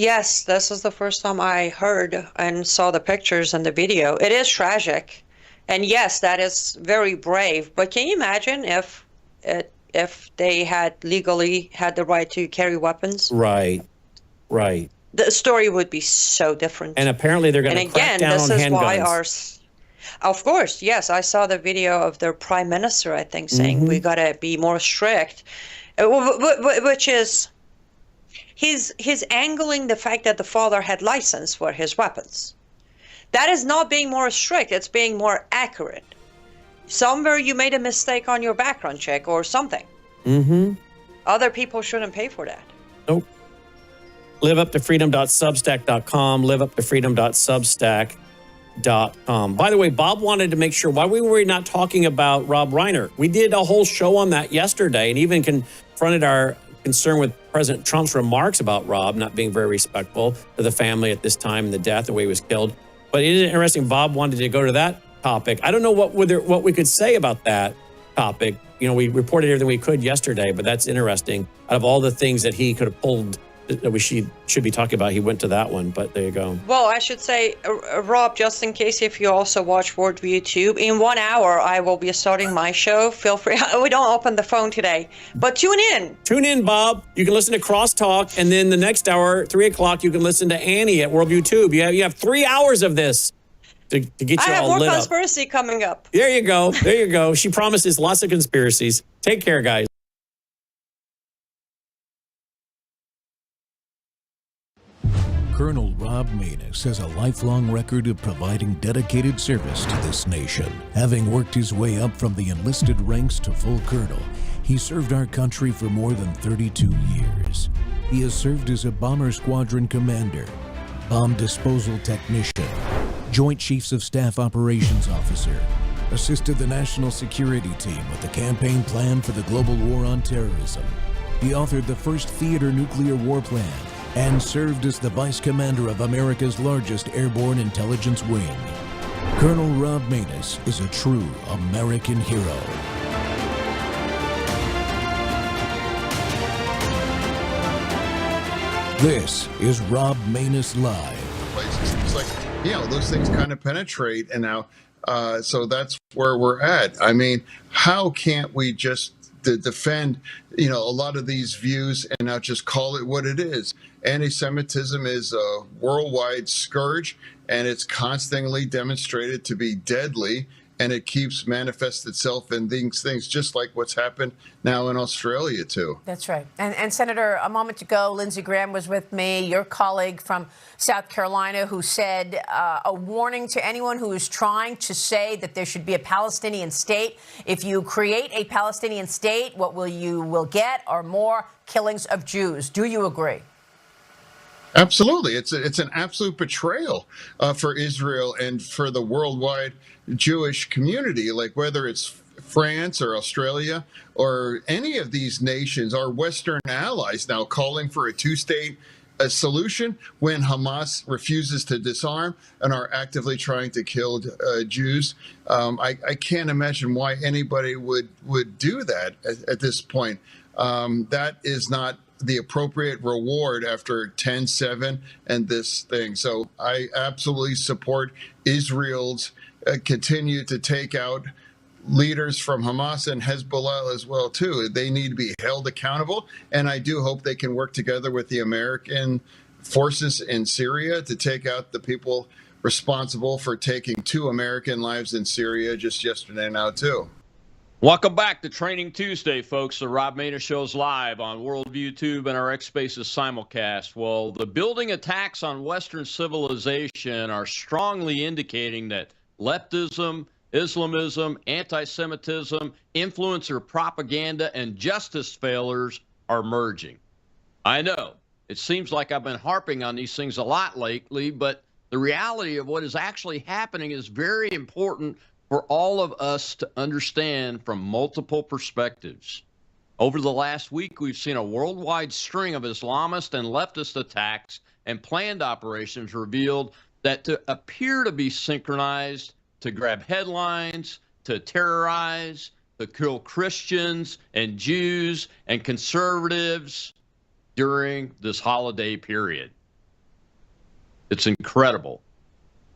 Yes, this is the first time I heard and saw the pictures and the video. It is tragic. And yes, that is very brave. But can you imagine if they had legally had the right to carry weapons? Right, right. The story would be so And different. apparently they're going And to crack again, down this on is why handguns. of course, yes, I saw the video of their prime minister, I think, saying we Mm-hmm. gotta be more strict, which is he's angling the fact that the father had license for his weapons. That is not being more strict, it's being more accurate. Somewhere you made a mistake on your background check or something. Mm-hmm. Other people shouldn't pay for that. Nope. liveuptofreedom.substack.com, liveuptofreedom.substack.com. By the way, Bob wanted to make sure, why were we not talking about Rob Reiner? We did a whole show on that yesterday and even confronted our concern with President Trump's remarks about Rob not being very respectful to the family at this time and the death, the way he was killed. But it is interesting, Bob wanted to go to that topic. I don't know what we could say about that topic. You know, we reported everything we could yesterday, but that's interesting. Out of all the things that he could have pulled that we should be talking about, he went to that one, but there you go. Well, I should say, Rob, just in case if you also watch Worldview Tube, in 1 hour I will be starting my show. Feel free. We don't open the phone today, but tune in. Tune in, Bob. You can listen to Crosstalk, and then the next hour, 3 o'clock, you can listen to Annie at Worldview Tube. You have 3 hours of this to get you I have all more lit up. conspiracy coming up. There you go. There you go. She promises lots of conspiracies. Take care, guys. Colonel Rob Maness has a lifelong record of providing dedicated service to this nation. Having worked his way up from the enlisted ranks to full colonel, he served our country for more than 32 years. He has served as a bomber squadron commander, bomb disposal technician, Joint Chiefs of Staff Operations Officer, assisted the National Security Team with the campaign plan for the global war on terrorism. He authored the first theater nuclear war plan and served as the Vice Commander of America's largest airborne intelligence wing. Colonel Rob Maness is a true American hero. This is Rob Maness Live. It's like, those things kind of penetrate, and now, so that's where we're at. I mean, how can't we just defend, a lot of these views and not just call it what it is? Anti-Semitism is a worldwide scourge, and it's constantly demonstrated to be deadly, and it keeps manifest itself in these things, just like what's happened now in Australia, too. That's right. And Senator, a moment ago, Lindsey Graham was with me, your colleague from South Carolina, who said a warning to anyone who is trying to say that there should be a Palestinian state. If you create a Palestinian state, what you will get are more killings of Jews. Do you agree? Absolutely. It's an absolute betrayal for Israel and for the worldwide Jewish community, like whether it's France or Australia or any of these nations, our Western allies now calling for a two-state solution when Hamas refuses to disarm and are actively trying to kill Jews. I can't imagine why anybody would do that at this point. That is not the appropriate reward after 10/7 and this thing. So I absolutely support Israel's continue to take out leaders from Hamas and Hezbollah as well, too. They need to be held accountable. And I do hope they can work together with the American forces in Syria to take out the people responsible for taking 2 American lives in Syria just yesterday now, too. Welcome back to Training Tuesday, folks. The Rob Maness Show's live on Worldview Tube and our X Spaces simulcast. Well, the building attacks on Western civilization are strongly indicating that leftism, Islamism, anti-Semitism, influencer propaganda, and justice failures are merging. I know it seems like I've been harping on these things a lot lately, but the reality of what is actually happening is very important for all of us to understand from multiple perspectives. Over the last week, we've seen a worldwide string of Islamist and leftist attacks and planned operations revealed that appear to be synchronized to grab headlines, to terrorize, to kill Christians and Jews and conservatives during this holiday period. It's incredible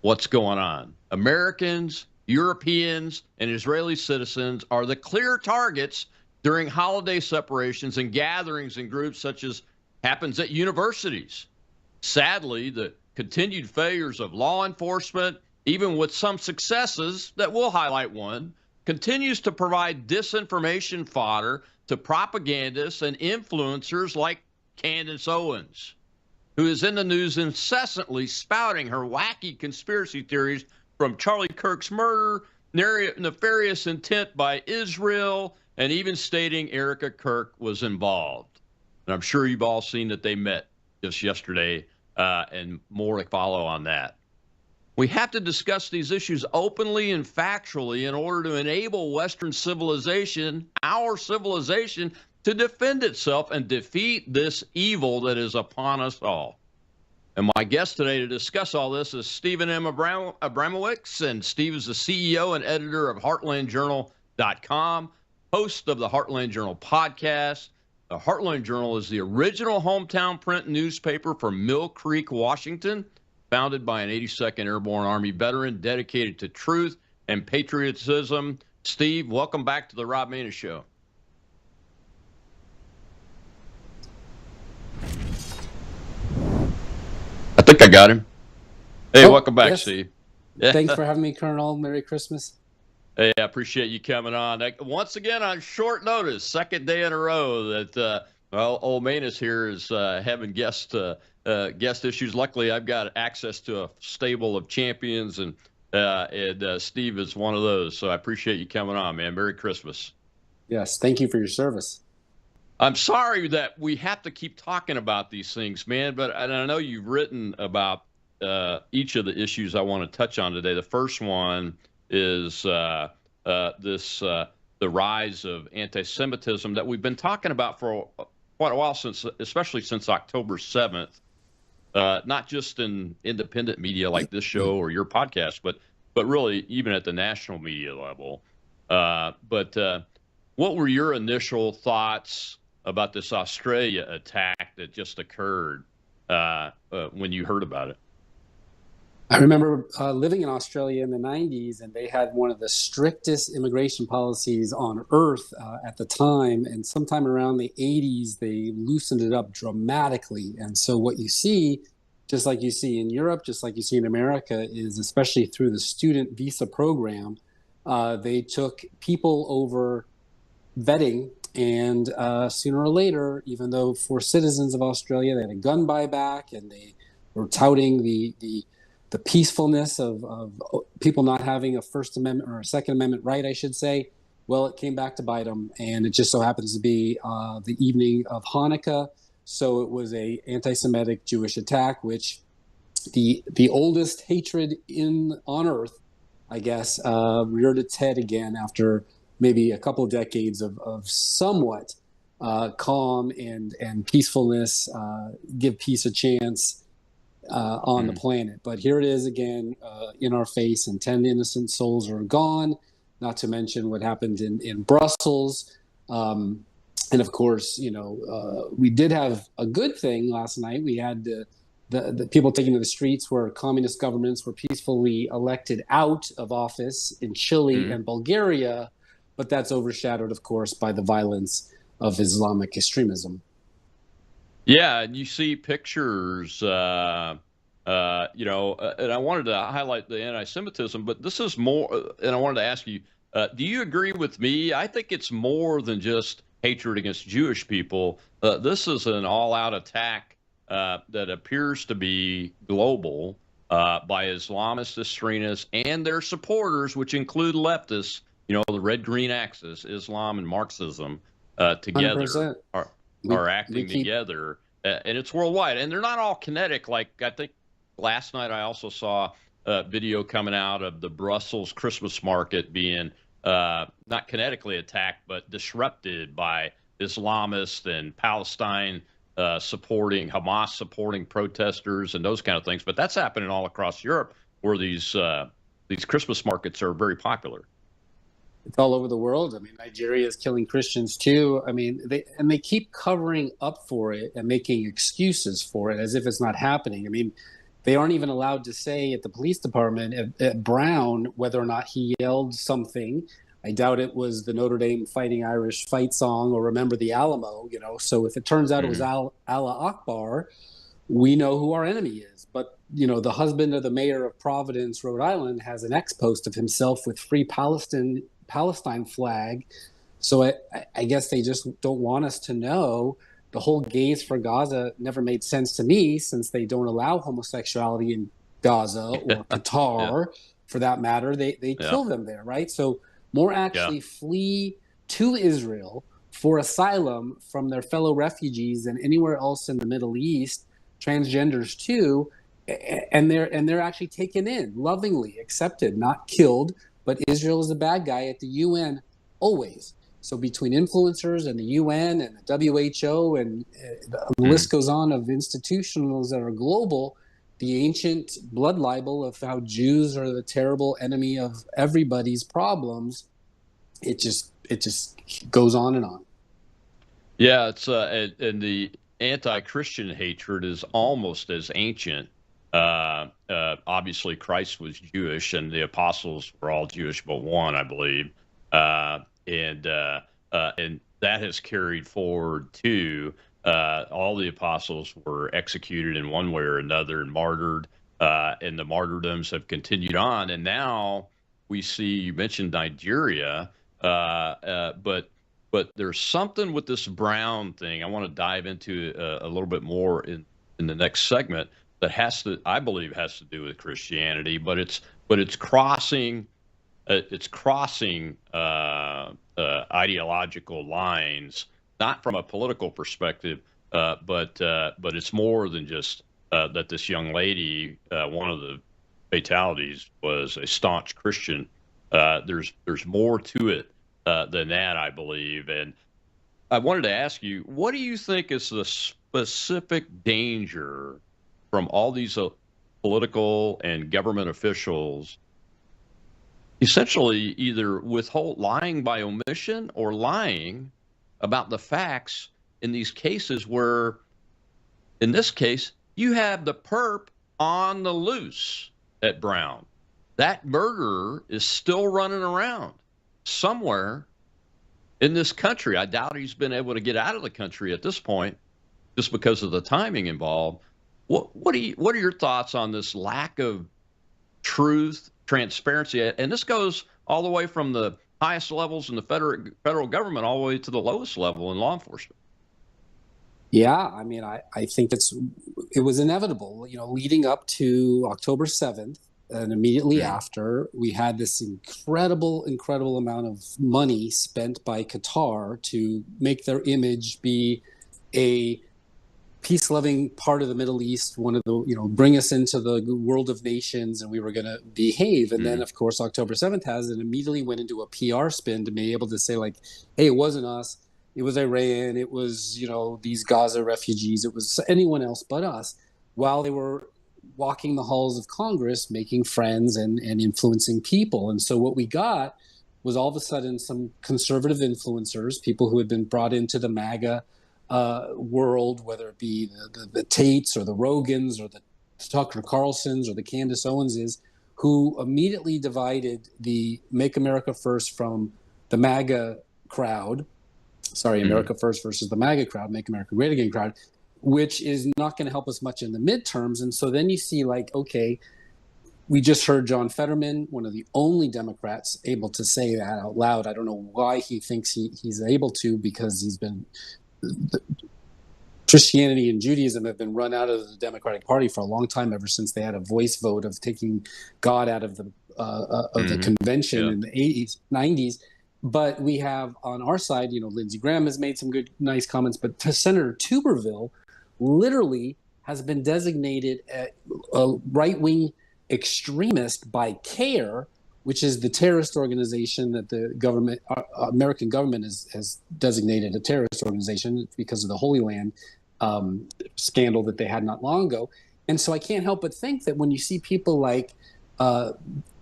what's going on. Americans, Europeans, and Israeli citizens are the clear targets during holiday separations and gatherings in groups such as happens at universities. Sadly, the continued failures of law enforcement, even with some successes that we'll highlight one, continues to provide disinformation fodder to propagandists and influencers like Candace Owens, who is in the news incessantly spouting her wacky conspiracy theories from Charlie Kirk's murder, nefarious intent by Israel, and even stating Erica Kirk was involved. And I'm sure you've all seen that they met just yesterday, and more to follow on that. We have to discuss these issues openly and factually in order to enable Western civilization, our civilization, to defend itself and defeat this evil that is upon us all. And my guest today to discuss all this is Stephen M. Abramowitz, and Steve is the CEO and editor of HeartlandJournal.com, host of the Heartland Journal podcast. The Heartland Journal is the original hometown print newspaper from Mill Creek, Washington, founded by an 82nd Airborne Army veteran dedicated to truth and patriotism. Steve, welcome back to the Rob Maness Show. I think I got him. Hey, welcome back, yes. Steve. Thanks for having me, Colonel. Merry Christmas. Hey, I appreciate you coming on. Once again, on short notice, second day in a row that, old Maness here is having guest issues. Luckily, I've got access to a stable of champions, and Steve is one of those. So I appreciate you coming on, man. Merry Christmas. Yes, thank you for your service. I'm sorry that we have to keep talking about these things, man, but and I know you've written about each of the issues I want to touch on today. The first one is the rise of anti-Semitism that we've been talking about for quite a while, especially since October 7th. Not just in independent media like this show or your podcast, but really even at the national media level. But what were your initial thoughts about this Australia attack that just occurred when you heard about it? I remember living in Australia in the 90s, and they had one of the strictest immigration policies on earth at the time. And sometime around the 80s, they loosened it up dramatically. And so what you see, just like you see in Europe, just like you see in America, is especially through the student visa program, they took people over vetting. And sooner or later, even though for citizens of Australia, they had a gun buyback and they were touting the peacefulness of people not having a First Amendment or a Second Amendment right, I should say. Well, it came back to bite them, and it just so happens to be the evening of Hanukkah. So it was a anti-Semitic Jewish attack, which the oldest hatred on earth, I guess, reared its head again after maybe a couple of decades of somewhat calm and peacefulness, give peace a chance on the planet. But here it is again in our face, and 10 innocent souls are gone, not to mention what happened in Brussels. And of course, we did have a good thing last night. We had the people taking to the streets where communist governments were peacefully elected out of office in Chile and Bulgaria, but that's overshadowed, of course, by the violence of Islamic extremism. Yeah, and you see pictures, and I wanted to highlight the anti-Semitism, but this is more, and I wanted to ask you, do you agree with me? I think it's more than just hatred against Jewish people. This is an all-out attack that appears to be global by Islamist extremists and their supporters, which include leftists, the red-green axis, Islam and Marxism together are acting together, and it's worldwide. And they're not all kinetic. Like I think last night I also saw a video coming out of the Brussels Christmas market being not kinetically attacked, but disrupted by Islamists and Palestine supporting, Hamas supporting protesters and those kind of things. But that's happening all across Europe, where these Christmas markets are very popular. It's all over the world. I mean, Nigeria is killing Christians too. I mean, they keep covering up for it and making excuses for it as if it's not happening. I mean, They aren't even allowed to say at the police department at Brown whether or not he yelled something. I doubt it was the Notre Dame Fighting Irish fight song or Remember the Alamo, you know. So if it turns out it was Allah Akbar, we know who our enemy is. But, you know, the husband of the mayor of Providence, Rhode Island, has an ex-post of himself with Free Palestine flag. So I guess they just don't want us to know. The whole Gays for Gaza never made sense to me, since they don't allow homosexuality in Gaza or Qatar, for that matter. They kill them there, right? So more actually flee to Israel for asylum from their fellow refugees than anywhere else in the Middle East. Transgenders too, and they're actually taken in, lovingly accepted, not killed. But Israel is the bad guy at the UN always. So between influencers and the UN and the WHO and the list goes on of institutions that are global, the ancient blood libel of how Jews are the terrible enemy of everybody's problems, it just goes on and on. Yeah, it's and the anti-Christian hatred is almost as ancient. Obviously, Christ was Jewish, and the apostles were all Jewish but one, I believe. And that has carried forward too. All the apostles were executed in one way or another and martyred, and the martyrdoms have continued on. And now we see, you mentioned Nigeria, but there's something with this Brown thing I want to dive into a little bit more in the next segment that I believe has to do with Christianity, but it's crossing. It's crossing ideological lines, not from a political perspective, but it's more than just that this young lady, one of the fatalities, was a staunch Christian. There's more to it than that, I believe. And I wanted to ask you, what do you think is the specific danger from all these political and government officials essentially either lying by omission or lying about the facts in these cases where, in this case, you have the perp on the loose at Brown? That murderer is still running around somewhere in this country. I doubt he's been able to get out of the country at this point just because of the timing involved. What are your thoughts on this lack of truth, transparency? And this goes all the way from the highest levels in the federal government all the way to the lowest level in law enforcement. Yeah, I mean, I think it was inevitable, you know, leading up to October 7th and immediately after, we had this incredible amount of money spent by Qatar to make their image be a peace-loving part of the Middle East, one of the, you know, bring us into the world of nations, and we were going to behave. And then, of course, October 7th has it immediately went into a PR spin to be able to say, like, hey, it wasn't us. It was Iran. It was, you know, these Gaza refugees. It was anyone else but us, while they were walking the halls of Congress, making friends and influencing people. And so what we got was all of a sudden some conservative influencers, people who had been brought into the MAGA world, whether it be the Tates or the Rogans or the Tucker Carlsons or the Candace Owenses, who immediately divided the Make America First from the MAGA crowd. Sorry, America First versus the MAGA crowd, Make America Great Again crowd, which is not going to help us much in the midterms. And so then you see, like, okay, we just heard John Fetterman, one of the only Democrats able to say that out loud. I don't know why he thinks he's able to, because he's been Christianity and Judaism have been run out of the Democratic Party for a long time, ever since they had a voice vote of taking God out of the convention in the 80s, 90s. But we have on our side, you know, Lindsey Graham has made some good, nice comments, but Senator Tuberville literally has been designated a right-wing extremist by CARE, which is the terrorist organization that the government, American government, has designated a terrorist organization because of the Holy Land scandal that they had not long ago. And so I can't help but think that when you see people like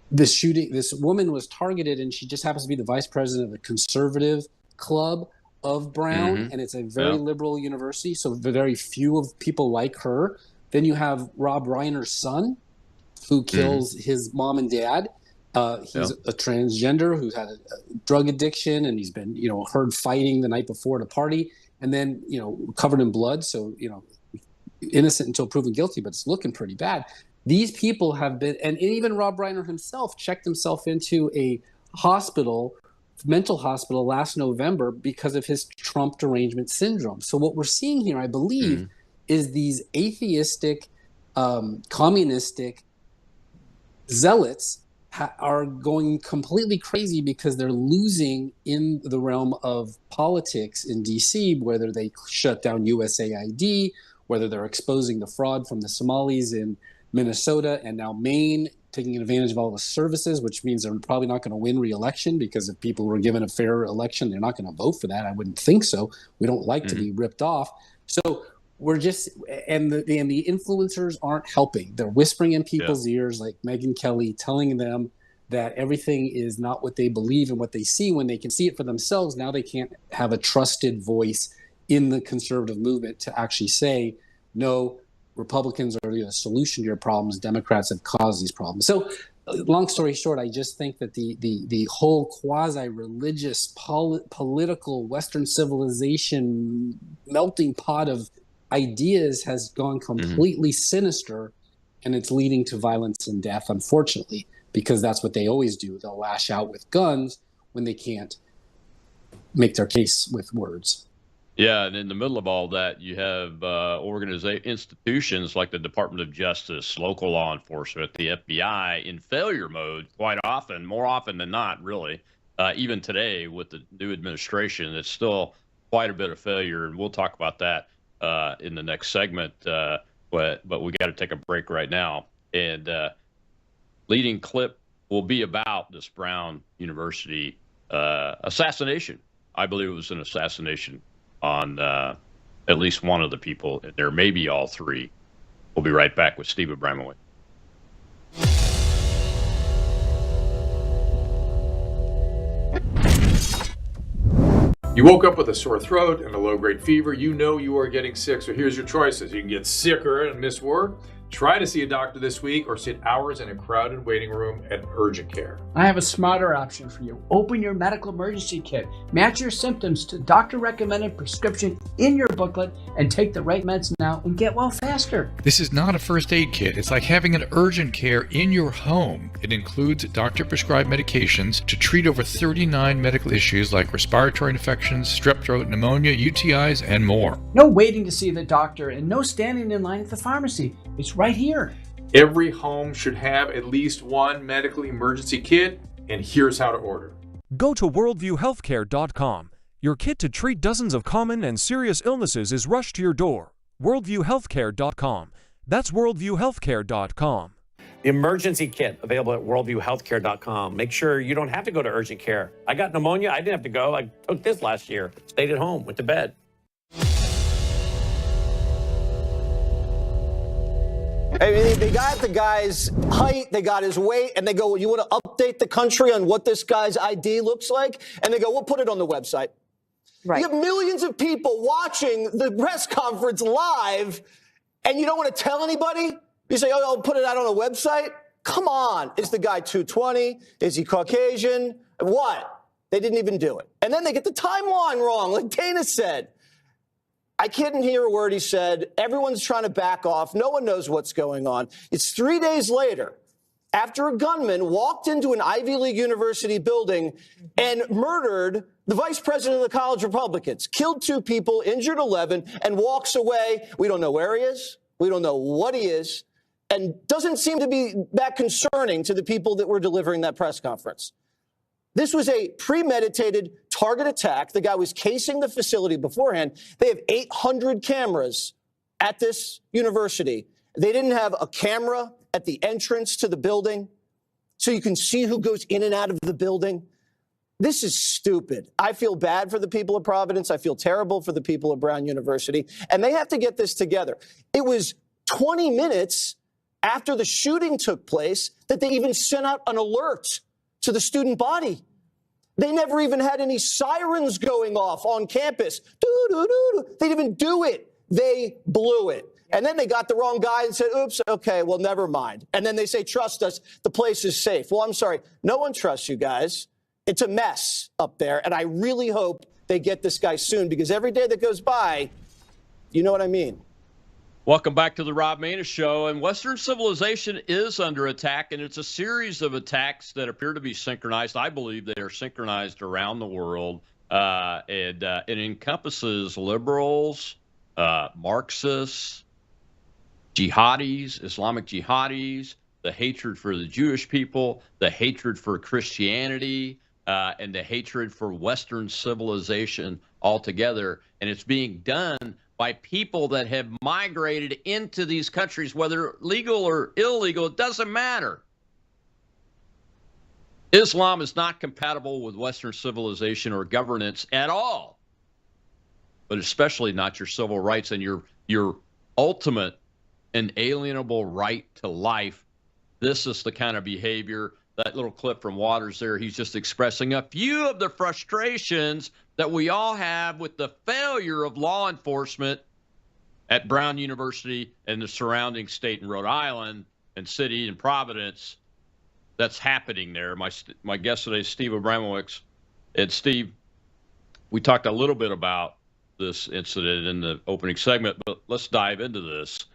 this shooting, this woman was targeted, and she just happens to be the vice president of the conservative club of Brown, and it's a very liberal university, so very few of people like her. Then you have Rob Reiner's son, who kills his mom and dad. He's a transgender who's had a drug addiction, and he's been, heard fighting the night before at a party, and then, covered in blood. So, innocent until proven guilty, but it's looking pretty bad. These people have been, and even Rob Reiner himself checked himself into a mental hospital last November because of his Trump derangement syndrome. So what we're seeing here, I believe, is these atheistic, communistic zealots are going completely crazy because they're losing in the realm of politics in DC, whether they shut down USAID, whether they're exposing the fraud from the Somalis in Minnesota and now Maine, taking advantage of all the services, which means they're probably not going to win re-election, because if people were given a fair election, they're not going to vote for that. I wouldn't think so. We don't like to be ripped off. So we're just, and the influencers aren't helping. They're whispering in people's ears, like Megyn Kelly, telling them that everything is not what they believe and what they see. When they can see it for themselves, now they can't have a trusted voice in the conservative movement to actually say, no, Republicans are the solution to your problems. Democrats have caused these problems. So long story short, I just think that the whole quasi-religious, political, Western civilization melting pot of ideas has gone completely sinister, and it's leading to violence and death, unfortunately, because that's what they always do. They'll lash out with guns when they can't make their case with words. Yeah, and in the middle of all that, you have institutions like the Department of Justice, local law enforcement, the FBI in failure mode quite often, more often than not, really. Even today with the new administration, it's still quite a bit of failure, and we'll talk about that in the next segment. But we got to take a break right now. And leading clip will be about this Brown University assassination. I believe it was an assassination on at least one of the people, and there may be all three. We'll be right back with Steve Abramowitz. You woke up with a sore throat and a low-grade fever. You know you are getting sick, so here's your choices. You can get sicker and miss work. Try to see a doctor this week, or sit hours in a crowded waiting room at urgent care. I have a smarter option for you. Open your medical emergency kit. Match your symptoms to doctor-recommended prescription in your booklet, and take the right meds now and get well faster. This is not a first aid kit. It's like having an urgent care in your home. It includes doctor-prescribed medications to treat over 39 medical issues like respiratory infections, strep throat, pneumonia, UTIs, and more. No waiting to see the doctor, and no standing in line at the pharmacy. It's right here. Every home should have at least one medical emergency kit, and here's how to order. Go to worldviewhealthcare.com. Your kit to treat dozens of common and serious illnesses is rushed to your door. worldviewhealthcare.com. That's worldviewhealthcare.com. The emergency kit available at worldviewhealthcare.com. Make sure you don't have to go to urgent care. I got pneumonia. I didn't have to go. I took this last year. Stayed at home, went to bed. I mean, they got the guy's height, they got his weight, and they go, well, you want to update the country on what this guy's ID looks like? And they go, we'll put it on the website. Right. You have millions of people watching the press conference live, and you don't want to tell anybody? You say, oh, I'll put it out on a website? Come on. Is the guy 220? Is he Caucasian? What? They didn't even do it. And then they get the timeline wrong, like Dana said. I couldn't hear a word he said. Everyone's trying to back off. No one knows what's going on. It's 3 days later, after a gunman walked into an Ivy League university building and murdered the vice president of the college Republicans, killed 2 people, injured 11, and walks away. We don't know where he is. We don't know what he is, and doesn't seem to be that concerning to the people that were delivering that press conference. This was a premeditated target attack. The guy was casing the facility beforehand. They have 800 cameras at this university. They didn't have a camera at the entrance to the building, so you can see who goes in and out of the building. This is stupid. I feel bad for the people of Providence. I feel terrible for the people of Brown University. And they have to get this together. It was 20 minutes after the shooting took place that they even sent out an alert to the student body. They never even had any sirens going off on campus. They didn't even do it. They blew it. And then they got the wrong guy and said, oops, okay, well, never mind. And then they say, trust us, the place is safe. Well, I'm sorry, no one trusts you guys. It's a mess up there. And I really hope they get this guy soon, because every day that goes by, you know what I mean? Welcome back to the Rob Maness Show. And Western civilization is under attack, and it's a series of attacks that appear to be synchronized. I believe they are synchronized around the world, and it encompasses liberals, Marxists, jihadis, Islamic jihadis, the hatred for the Jewish people, the hatred for Christianity, and the hatred for Western civilization altogether. And it's being done by people that have migrated into these countries, whether legal or illegal, it doesn't matter. Islam is not compatible with Western civilization or governance at all, but especially not your civil rights and your ultimate inalienable right to life. This is the kind of behavior, that little clip from Waters there, he's just expressing a few of the frustrations that we all have with the failure of law enforcement at Brown University and the surrounding state in Rhode Island and city and Providence that's happening there. My guest today is Steve Abramowitz. And Steve, we talked a little bit about this incident in the opening segment, but let's dive into this.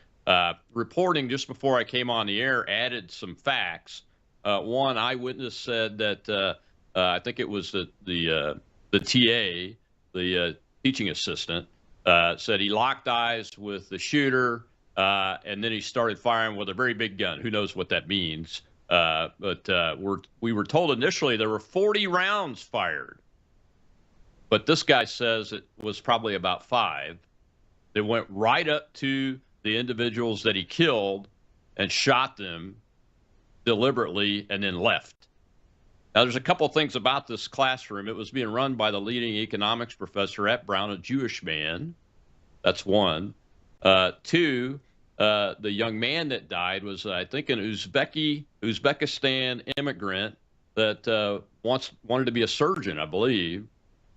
Reporting just before I came on the air added some facts. One eyewitness said that I think it was the TA, the teaching assistant, said he locked eyes with the shooter, and then he started firing with a very big gun. Who knows what that means? But we were told initially there were 40 rounds fired. But this guy says it was probably about 5. They went right up to the individuals that he killed and shot them deliberately and then left. Now, there's a couple of things about this classroom. It was being run by the leading economics professor at Brown, a Jewish man. That's one. Two, the young man that died was, I think, an Uzbekistan immigrant that wanted to be a surgeon, I believe.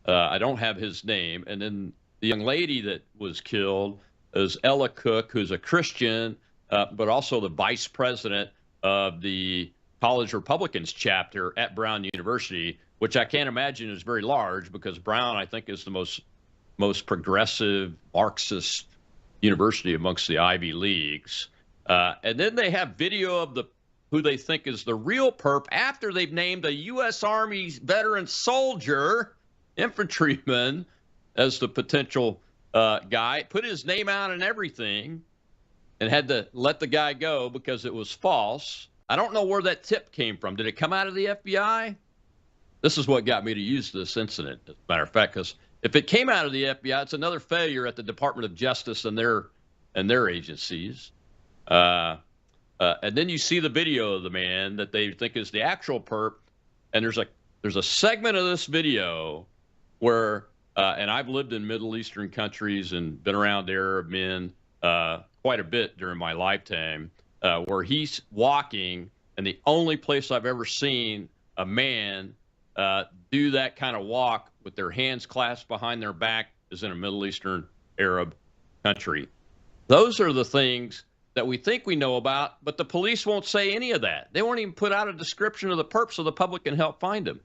I don't have his name. And then the young lady that was killed is Ella Cook, who's a Christian, but also the vice president of the College Republicans chapter at Brown University, which I can't imagine is very large, because Brown, I think, is the most progressive Marxist university amongst the Ivy Leagues. And then they have video of who they think is the real perp after they've named a U.S. Army veteran soldier, infantryman, as the potential guy, put his name out and everything, and had to let the guy go because it was false. I don't know where that tip came from. Did it come out of the FBI? This is what got me to use this incident, as a matter of fact, because if it came out of the FBI, it's another failure at the Department of Justice and their agencies. And then you see the video of the man that they think is the actual perp, and there's a segment of this video where, and I've lived in Middle Eastern countries and been around Arab men quite a bit during my lifetime, where he's walking, and the only place I've ever seen a man do that kind of walk with their hands clasped behind their back is in a Middle Eastern Arab country. Those are the things that we think we know about, but the police won't say any of that. They won't even put out a description of the perp so the public can help find him.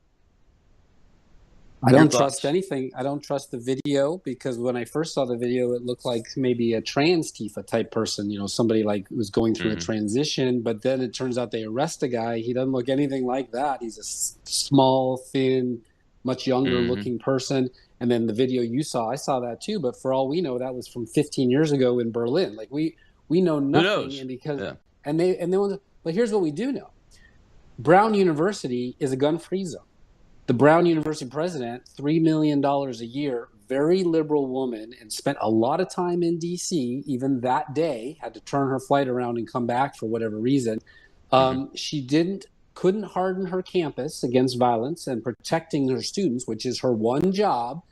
I don't trust anything. I don't trust the video, because when I first saw the video, it looked like maybe a trans Tifa type person, somebody like was going through a transition. But then it turns out they arrest a guy. He doesn't look anything like that. He's a small, thin, much younger looking person. And then the video you saw, I saw that too. But for all we know, that was from 15 years ago in Berlin. Like we know nothing. And because but here's what we do know: Brown University is a gun-free zone. The Brown University president, $3 million a year, very liberal woman, and spent a lot of time in D.C. Even that day, had to turn her flight around and come back for whatever reason. She couldn't harden her campus against violence and protecting her students, which is her one job.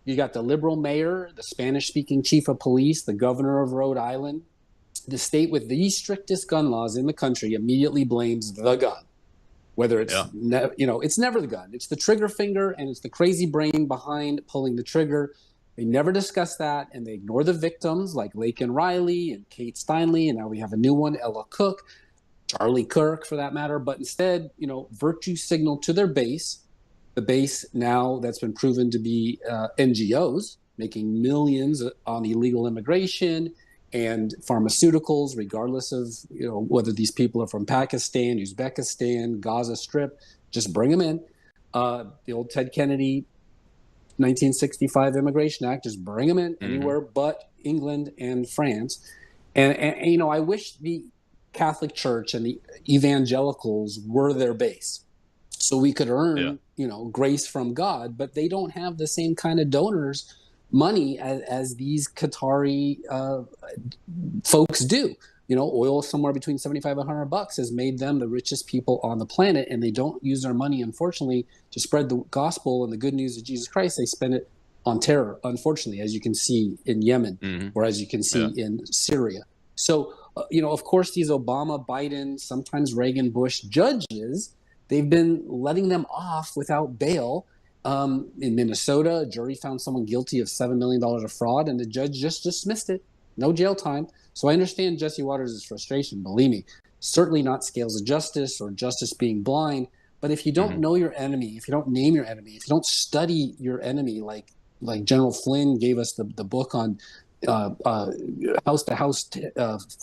You got the liberal mayor, the Spanish-speaking chief of police, the governor of Rhode Island. The state with the strictest gun laws in the country immediately blames the gun. Whether it's, it's never the gun. It's the trigger finger, and it's the crazy brain behind pulling the trigger. They never discuss that, and they ignore the victims like Laken Riley and Kate Steinle, and now we have a new one, Ella Cook, Charlie Kirk for that matter. But instead, virtue signal to their base, the base now that's been proven to be NGOs, making millions on illegal immigration and pharmaceuticals, regardless of whether these people are from Pakistan, Uzbekistan, Gaza Strip. Just bring them in. The old Ted Kennedy 1965 Immigration Act, just bring them in anywhere but England and France. And I wish the Catholic Church and the evangelicals were their base, so we could earn grace from God. But they don't have the same kind of donors money as these Qatari folks do. Oil somewhere between $75 and $100 has made them the richest people on the planet, and they don't use their money, unfortunately, to spread the gospel and the good news of Jesus Christ. They spend it on terror, unfortunately, as you can see in Yemen or as you can see in Syria. So, of course, these Obama, Biden, sometimes Reagan, Bush judges, they've been letting them off without bail. In Minnesota, a jury found someone guilty of $7 million of fraud, and the judge just dismissed it. No jail time. So I understand Jesse Waters' frustration, believe me. Certainly not scales of justice or justice being blind. But if you don't know your enemy, if you don't name your enemy, if you don't study your enemy, like General Flynn gave us the book on house-to-house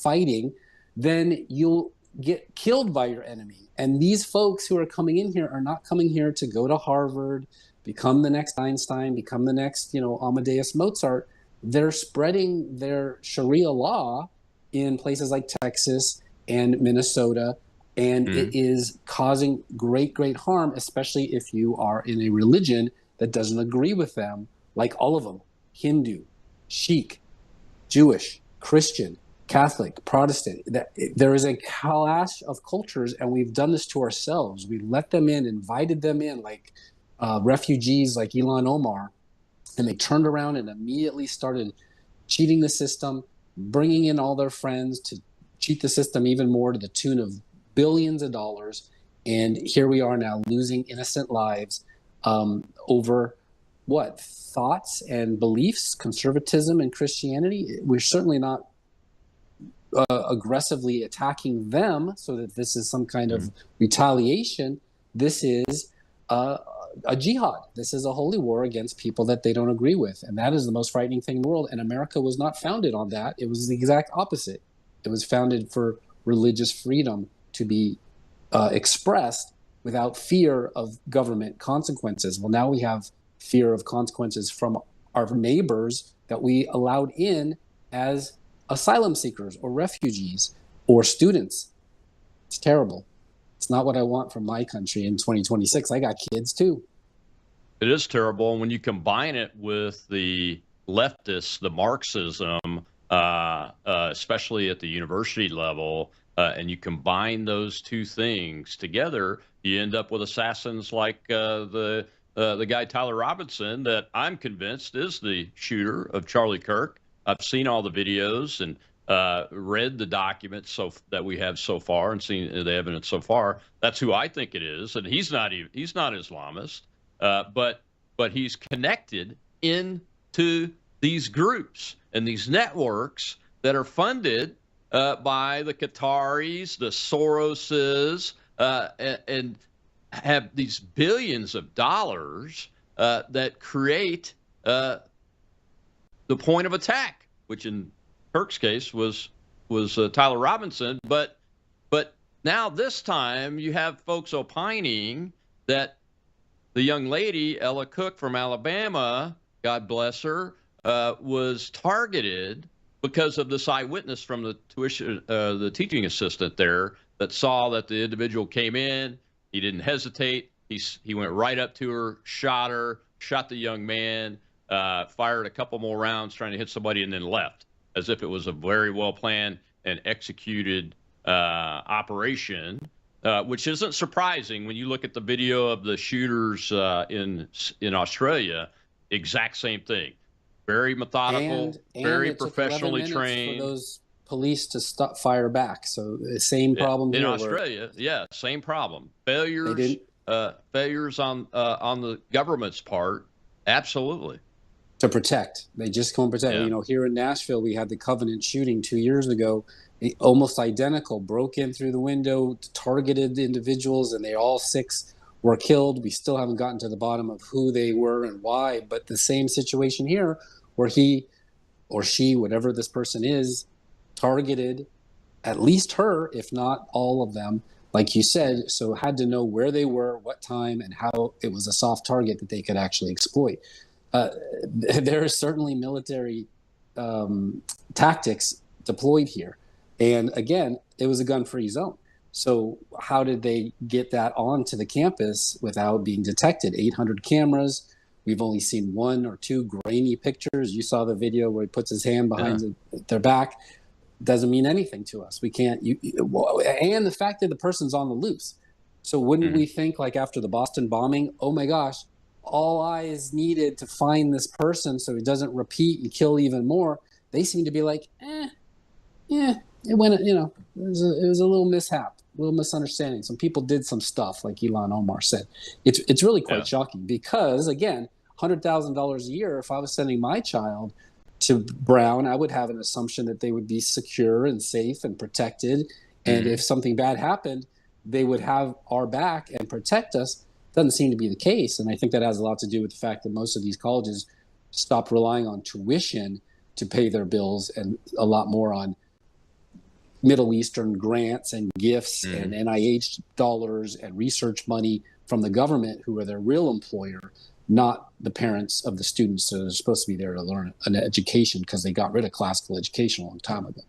fighting, then you'll get killed by your enemy. And these folks who are coming in here are not coming here to go to Harvard, become the next Einstein, become the next, Amadeus Mozart. They're spreading their Sharia law in places like Texas and Minnesota, and it is causing great, great harm, especially if you are in a religion that doesn't agree with them, like all of them, Hindu, Sikh, Jewish, Christian, Catholic, Protestant. There is a clash of cultures, and we've done this to ourselves. We let them in, invited them in, like refugees like Ilhan Omar, and they turned around and immediately started cheating the system, bringing in all their friends to cheat the system even more to the tune of billions of dollars. And here we are now losing innocent lives over what? Thoughts and beliefs, conservatism and Christianity. We're certainly not aggressively attacking them so that this is some kind of retaliation. This is a jihad. This is a holy war against people that they don't agree with. And that is the most frightening thing in the world. And America was not founded on that. It was the exact opposite. It was founded for religious freedom to be expressed without fear of government consequences. Well, now we have fear of consequences from our neighbors that we allowed in as asylum seekers or refugees or students. It's terrible. It's not what I want from my country in 2026. I got kids too. It is terrible. And when you combine it with the leftists, the Marxism, especially at the university level, and you combine those two things together, you end up with assassins like the guy Tyler Robinson, that I'm convinced is the shooter of Charlie Kirk. I've seen all the videos and read the documents that we have so far and seen the evidence so far. That's who I think it is, and he's not Islamist, but he's connected into these groups and these networks that are funded by the Qataris, the Soroses, and have these billions of dollars that create the point of attack, which in Kirk's case was Tyler Robinson, but now this time you have folks opining that the young lady Ella Cook from Alabama, God bless her, was targeted because of this eyewitness from the teaching assistant there that saw that the individual came in. He didn't hesitate. He went right up to her, shot the young man, fired a couple more rounds trying to hit somebody, and then left, as if it was a very well planned and executed operation, which isn't surprising when you look at the video of the shooters in Australia. Exact same thing. Very methodical, and very professionally took 11 minutes trained. for those police to fire back. So the same problem in here, Australia. Yeah, same problem. Failures on the government's part. Absolutely. to protect. They just come and protect. Yeah. You know, here in Nashville, we had the Covenant shooting 2 years ago, almost identical, broke in through the window, targeted individuals, and they all 6 were killed. We still haven't gotten to the bottom of who they were and why, but the same situation here where he or she, whatever this person is, targeted at least her, if not all of them, like you said, so had to know where they were, what time, and how it was a soft target that they could actually exploit. There are certainly military tactics deployed here. And again, it was a gun-free zone. So how did they get that onto the campus without being detected? 800 cameras. We've only seen 1 or 2 grainy pictures. You saw the video where he puts his hand behind their back. Doesn't mean anything to us. We can't, and the fact that the person's on the loose. So wouldn't we think, like after the Boston bombing, oh my gosh, all eyes needed to find this person so he doesn't repeat and kill even more? They seem to be like, it went, you know, it was a little mishap, a little misunderstanding. Some people did some stuff, like Ilhan Omar said. It's really quite shocking because, again, $100,000 a year, if I was sending my child to Brown, I would have an assumption that they would be secure and safe and protected. And if something bad happened, they would have our back and protect us. Doesn't seem to be the case. And I think that has a lot to do with the fact that most of these colleges stopped relying on tuition to pay their bills and a lot more on Middle Eastern grants and gifts and NIH dollars and research money from the government, who are their real employer, not the parents of the students that are supposed to be there to learn an education, because they got rid of classical education a long time ago.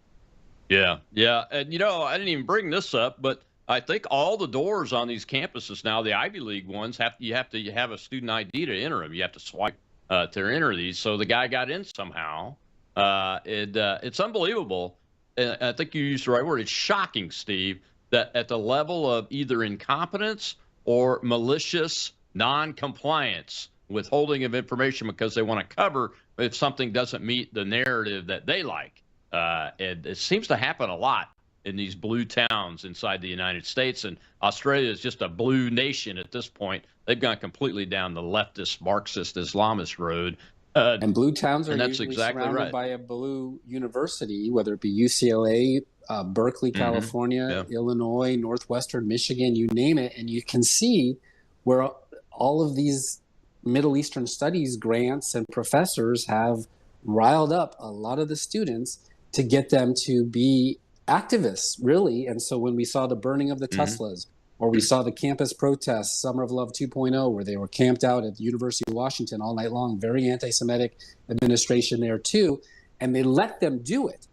Yeah, yeah. And, you know, I didn't even bring this up, but I think all the doors on these campuses now, the Ivy League ones, you have to have a student ID to enter them. You have to swipe to enter these. So the guy got in somehow. It's unbelievable. I think you used the right word. It's shocking, Steve, that at the level of either incompetence or malicious non-compliance, withholding of information because they want to cover if something doesn't meet the narrative that they like. And it seems to happen a lot in these blue towns inside the United States. And Australia is just a blue nation at this point. They've gone completely down the leftist, Marxist, Islamist road. And blue towns are that's usually exactly surrounded right. by a blue university, whether it be UCLA, Berkeley, California, Illinois, Northwestern Michigan, you name it. And you can see where all of these Middle Eastern studies grants and professors have riled up a lot of the students to get them to be activists, really. And so when we saw the burning of the Teslas, or we saw the campus protests, Summer of Love 2.0, where they were camped out at the University of Washington all night long, very anti-Semitic administration there too, and they let them do it.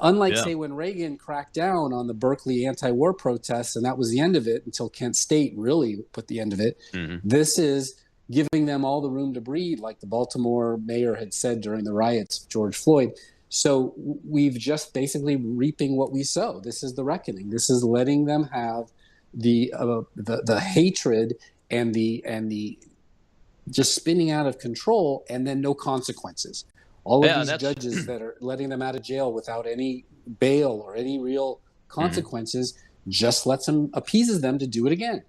Unlike, say, when Reagan cracked down on the Berkeley anti-war protests, and that was the end of it until Kent State really put the end of it, this is giving them all the room to breathe, like the Baltimore mayor had said during the riots, George Floyd. So we've just basically reaping what we sow. This is the reckoning. This is letting them have the hatred and the just spinning out of control, and then no consequences. All of these judges that are letting them out of jail without any bail or any real consequences just lets them, appeases them to do it again.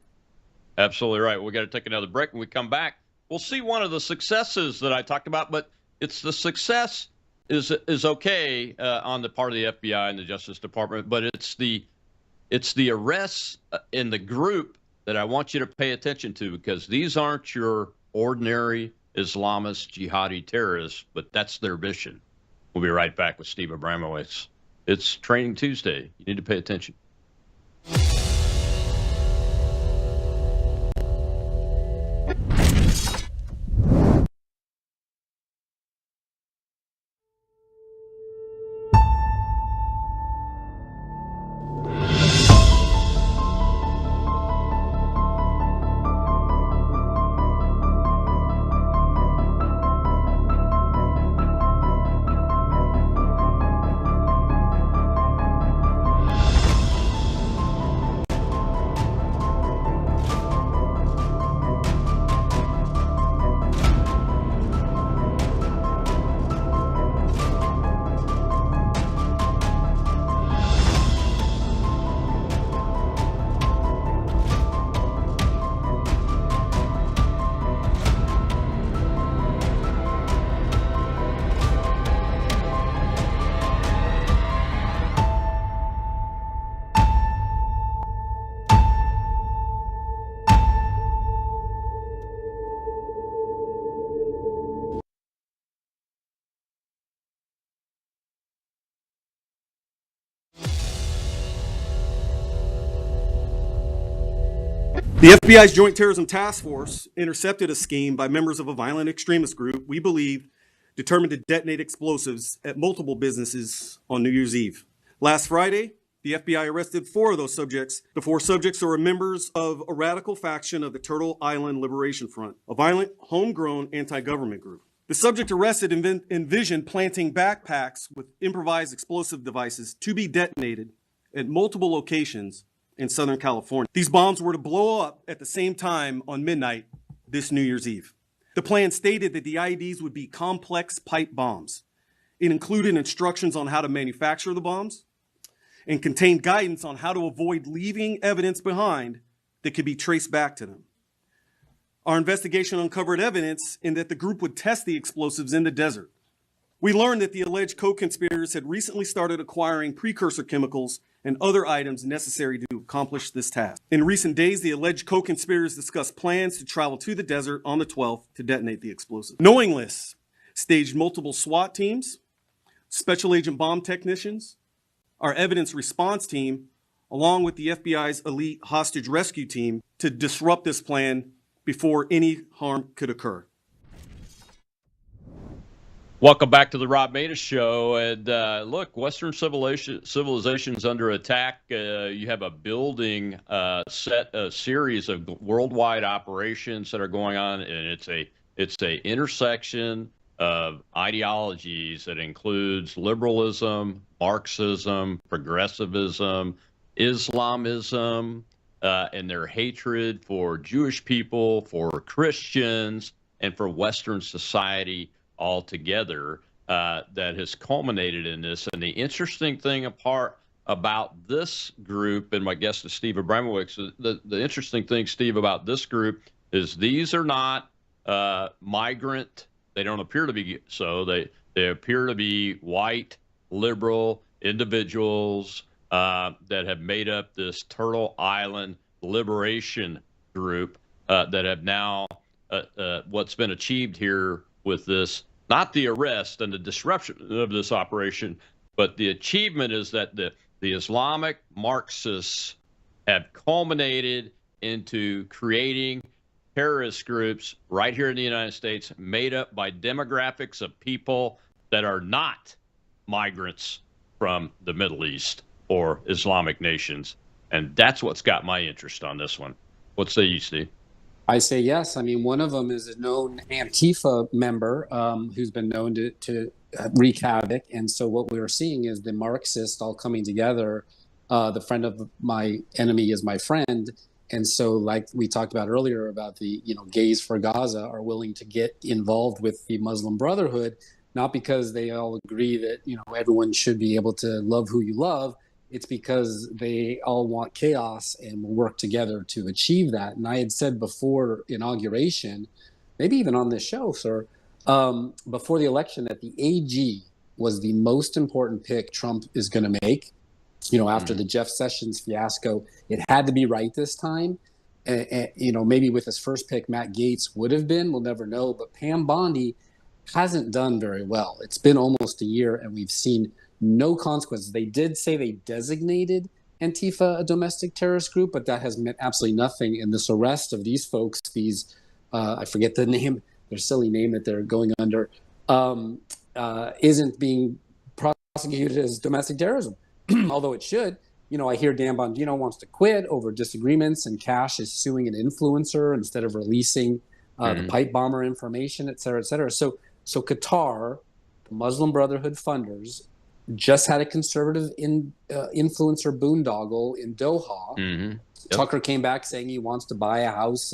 Absolutely right. We got to take another break. When we come back, we'll see one of the successes that I talked about, but it's the success is okay on the part of the FBI and the Justice Department, but it's the arrests in the group that I want you to pay attention to, because these aren't your ordinary Islamist jihadi terrorists, but that's their mission. We'll be right back with Steve Abramowitz. It's Training Tuesday. You need to pay attention. The FBI's Joint Terrorism Task Force intercepted a scheme by members of a violent extremist group we believe determined to detonate explosives at multiple businesses on New Year's Eve. Last Friday, the FBI arrested 4 of those subjects. The 4 subjects are members of a radical faction of the Turtle Island Liberation Front, a violent, homegrown anti-government group. The subject arrested envisioned planting backpacks with improvised explosive devices to be detonated at multiple locations in Southern California. These bombs were to blow up at the same time on midnight this New Year's Eve. The plan stated that the IEDs would be complex pipe bombs. It included instructions on how to manufacture the bombs and contained guidance on how to avoid leaving evidence behind that could be traced back to them. Our investigation uncovered evidence in that the group would test the explosives in the desert. We learned that the alleged co-conspirators had recently started acquiring precursor chemicals and other items necessary to accomplish this task. In recent days, the alleged co-conspirators discussed plans to travel to the desert on the 12th to detonate the explosive. Knowing this, staged multiple SWAT teams, special agent bomb technicians, our evidence response team, along with the FBI's elite hostage rescue team to disrupt this plan before any harm could occur. Welcome back to the Rob Maness Show. And look, Western civilization's under attack. You have a building a series of worldwide operations that are going on, and it's a intersection of ideologies that includes liberalism, Marxism, progressivism, Islamism, and their hatred for Jewish people, for Christians, and for Western society altogether, that has culminated in this. And the interesting thing about this group, and my guest is Steve Abramowitz, the interesting thing, Steve, about this group is these are not migrant. They don't appear to be so. They appear to be white, liberal individuals that have made up this Turtle Island Liberation Group that have now what's been achieved here with this, not the arrest and the disruption of this operation, but the achievement is that the Islamic Marxists have culminated into creating terrorist groups right here in the United States made up by demographics of people that are not migrants from the Middle East or Islamic nations. And that's what's got my interest on this one. What say you, Steve? I say yes. I mean, one of them is a known Antifa member who's been known to wreak havoc. And so what we are seeing is the Marxists all coming together. The friend of my enemy is my friend. And so, like we talked about earlier about the, gays for Gaza are willing to get involved with the Muslim Brotherhood, not because they all agree that, everyone should be able to love who you love. It's because they all want chaos and will work together to achieve that. And I had said before inauguration, maybe even on this show, sir, before the election, that the AG was the most important pick Trump is going to make. After the Jeff Sessions fiasco, it had to be right this time. Maybe with his first pick, Matt Gaetz would have been, we'll never know. But Pam Bondi hasn't done very well. It's been almost a year, and we've seen no consequences. They did say they designated Antifa a domestic terrorist group, but that has meant absolutely nothing. And this arrest of these folks, I forget the name, their silly name that they're going under, isn't being prosecuted as domestic terrorism, although it should. I hear Dan Bongino wants to quit over disagreements, and Cash is suing an influencer instead of releasing the pipe bomber information, et cetera, et cetera. So Qatar, the Muslim Brotherhood funders, just had a conservative influencer boondoggle in Doha. Yep. Tucker came back saying he wants to buy a house,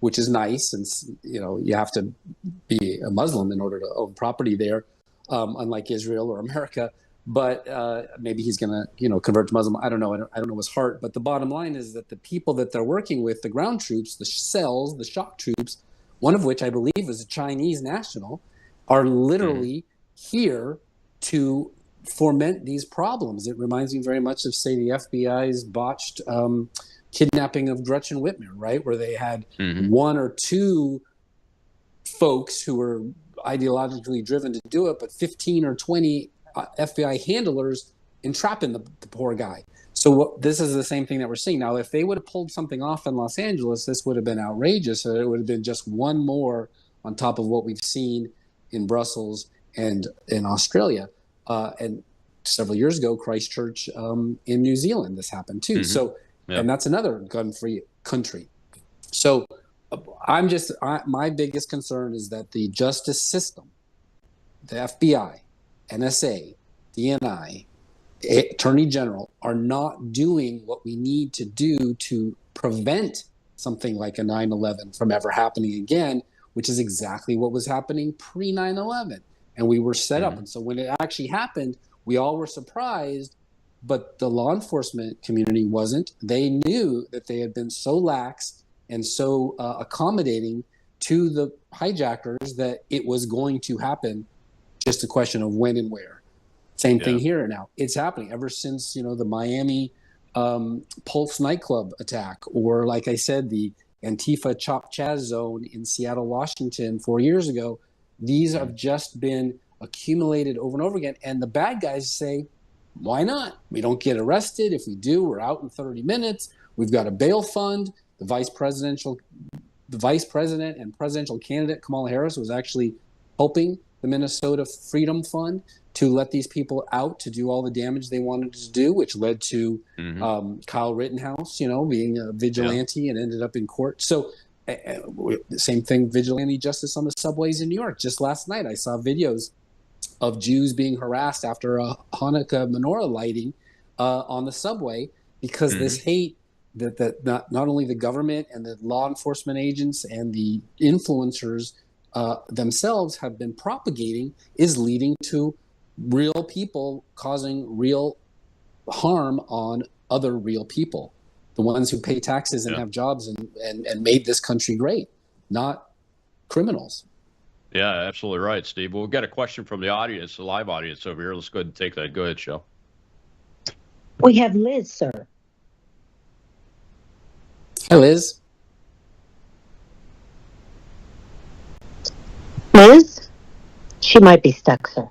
which is nice. And, you have to be a Muslim in order to own property there, unlike Israel or America. But maybe he's going to, convert to Muslim. I don't know. I don't know his heart. But the bottom line is that the people that they're working with, the ground troops, the cells, the shock troops, one of which I believe is a Chinese national, are literally here to foment these problems. It reminds me very much of, say, the FBI's botched kidnapping of Gretchen Whitmer, right? Where they had one or two folks who were ideologically driven to do it, but 15 or 20 FBI handlers entrapping the poor guy. So this is the same thing that we're seeing now. If they would have pulled something off in Los Angeles, this would have been outrageous. So it would have been just one more on top of what we've seen in Brussels and in Australia. And several years ago, Christchurch in New Zealand, this happened too. So, and that's another gun-free country. So my biggest concern is that the justice system, the FBI, NSA, DNI, Attorney General are not doing what we need to do to prevent something like a 9/11 from ever happening again, which is exactly what was happening pre 9/11. And we were set up. And so when it actually happened, we all were surprised, but the law enforcement community wasn't. They knew that they had been so lax and so accommodating to the hijackers that it was going to happen. Just a question of when and where. Same thing here now. It's happening ever since, the Miami Pulse nightclub attack, or like I said, the Antifa Chop Chaz zone in Seattle, Washington 4 years ago. These have just been accumulated over and over again. And the bad guys say, why not? We don't get arrested. If we do, we're out in 30 minutes. We've got a bail fund. The vice president and presidential candidate Kamala Harris was actually helping the Minnesota Freedom Fund to let these people out to do all the damage they wanted to do, which led to Kyle Rittenhouse, being a vigilante and ended up in court. So same thing, vigilante justice on the subways in New York. Just last night, I saw videos of Jews being harassed after a Hanukkah menorah lighting on the subway because this hate that not only the government and the law enforcement agents and the influencers themselves have been propagating is leading to real people causing real harm on other real people, the ones who pay taxes and have jobs and made this country great, not criminals. Yeah, absolutely right, Steve. Well, we've got a question from the audience, the live audience over here. Let's go ahead and take that. Go ahead, Shel. We have Liz, sir. Hi, Liz. Liz? She might be stuck, sir.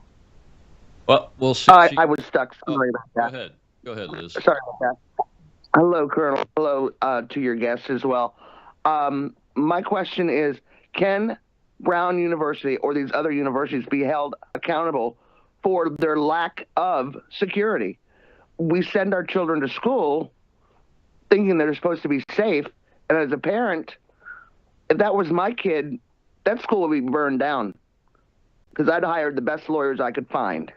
Well, we'll see. I was stuck. Sorry about that. Go ahead, Liz. Sorry about that. Hello, Colonel. Hello to your guests as well. My question is, can Brown University or these other universities be held accountable for their lack of security? We send our children to school thinking they're supposed to be safe. And as a parent, if that was my kid, that school would be burned down because I'd hired the best lawyers I could find.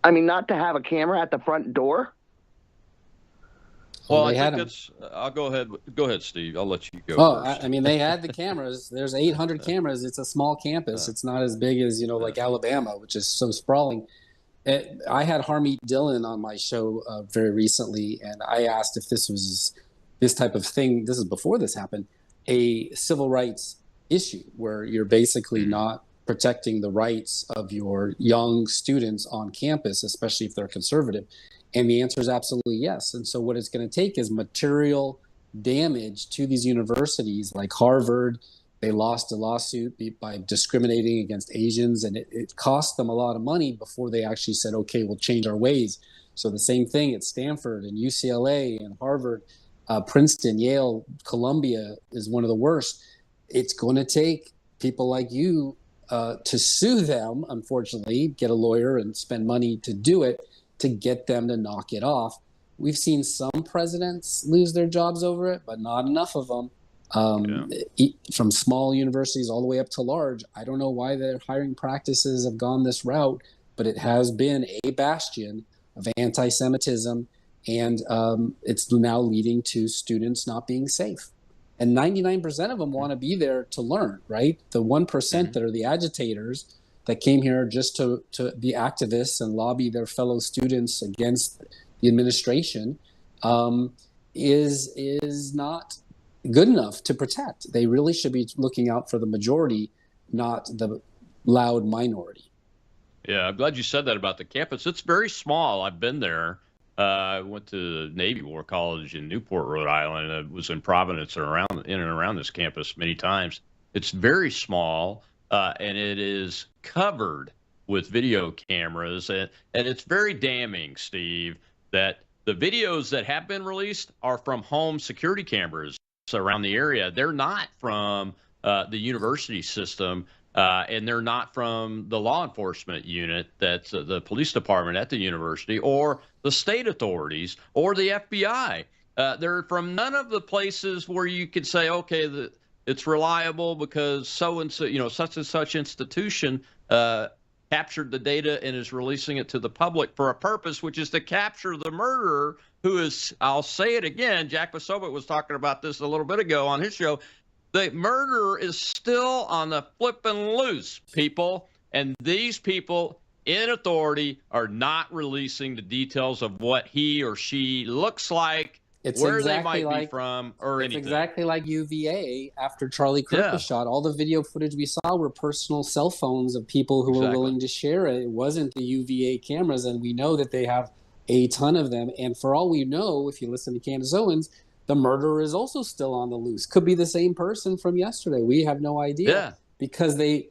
I mean, not to have a camera at the front door. Well, I think that's. I'll go ahead. Go ahead, Steve. I'll let you go. Oh, first. I mean, they had the cameras. There's 800 cameras. It's a small campus. It's not as big as like Alabama, which is so sprawling. I had Harmeet Dillon on my show very recently, and I asked if this was this type of thing. This is before this happened, a civil rights issue where you're basically not protecting the rights of your young students on campus, especially if they're conservative. And the answer is absolutely yes. And so what it's going to take is material damage to these universities like Harvard. They lost a lawsuit by discriminating against Asians, and it cost them a lot of money before they actually said, okay, we'll change our ways. So the same thing at Stanford and UCLA and Harvard, Princeton, Yale, Columbia is one of the worst. It's going to take people like you to sue them, unfortunately, get a lawyer and spend money to do it, to get them to knock it off. We've seen some presidents lose their jobs over it, but not enough of them. From small universities all the way up to large. I don't know why their hiring practices have gone this route, but it has been a bastion of anti-Semitism, and it's now leading to students not being safe. And 99% of them want to be there to learn, right? The 1% that are the agitators that came here just to be activists and lobby their fellow students against the administration is not good enough to protect. They really should be looking out for the majority, not the loud minority. Yeah, I'm glad you said that about the campus. It's very small. I've been there. I went to the Navy War College in Newport, Rhode Island. I was in Providence and in and around this campus many times. It's very small, and it is covered with video cameras, and it's very damning, Steve, that The videos that have been released are from home security cameras around the area. They're not from the university system, and they're not from the law enforcement unit, that's the police department at the university, or the state authorities, or the FBI. They're from none of the places where you could say, okay, it's reliable because so-and-so, such and such institution captured the data and is releasing it to the public for a purpose, which is to capture the murderer, who is, I'll say it again, Jack Posobiec was talking about this a little bit ago on his show. The murderer is still on the flippin' loose, people. And these people in authority are not releasing the details of what he or she looks like, where exactly they might be from, or anything. It's exactly like UVA after Charlie Kirk was shot. All the video footage we saw were personal cell phones of people who were willing to share it. It wasn't the UVA cameras, and we know that they have a ton of them. And for all we know, if you listen to Candace Owens, the murderer is also still on the loose. Could be the same person from yesterday. We have no idea because the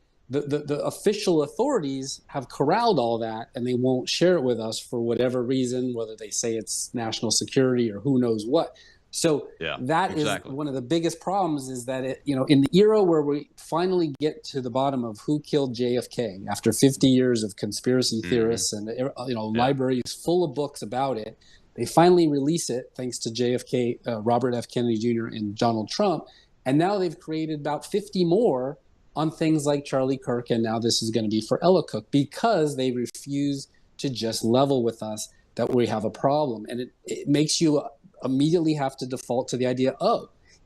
official authorities have corralled all that, and they won't share it with us for whatever reason, whether they say it's national security or who knows what. So that is one of the biggest problems, is that in the era where we finally get to the bottom of who killed JFK after 50 years of conspiracy theorists and libraries full of books about it, they finally release it thanks to JFK, Robert F. Kennedy Jr. and Donald Trump, and now they've created about 50 more on things like Charlie Kirk, and now this is going to be for Ella Cook, because they refuse to just level with us that we have a problem. And it makes you immediately have to default to the idea,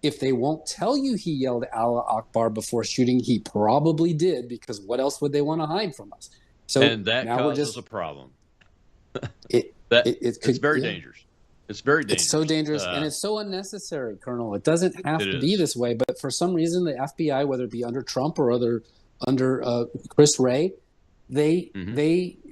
if they won't tell you he yelled Allah Akbar before shooting, he probably did, because what else would they want to hide from us? So and that now causes a problem. It's very dangerous. It's very dangerous. It's so dangerous, and it's so unnecessary, Colonel. It doesn't have to be this way, but for some reason, the FBI, whether it be under Trump or under Chris Wray, they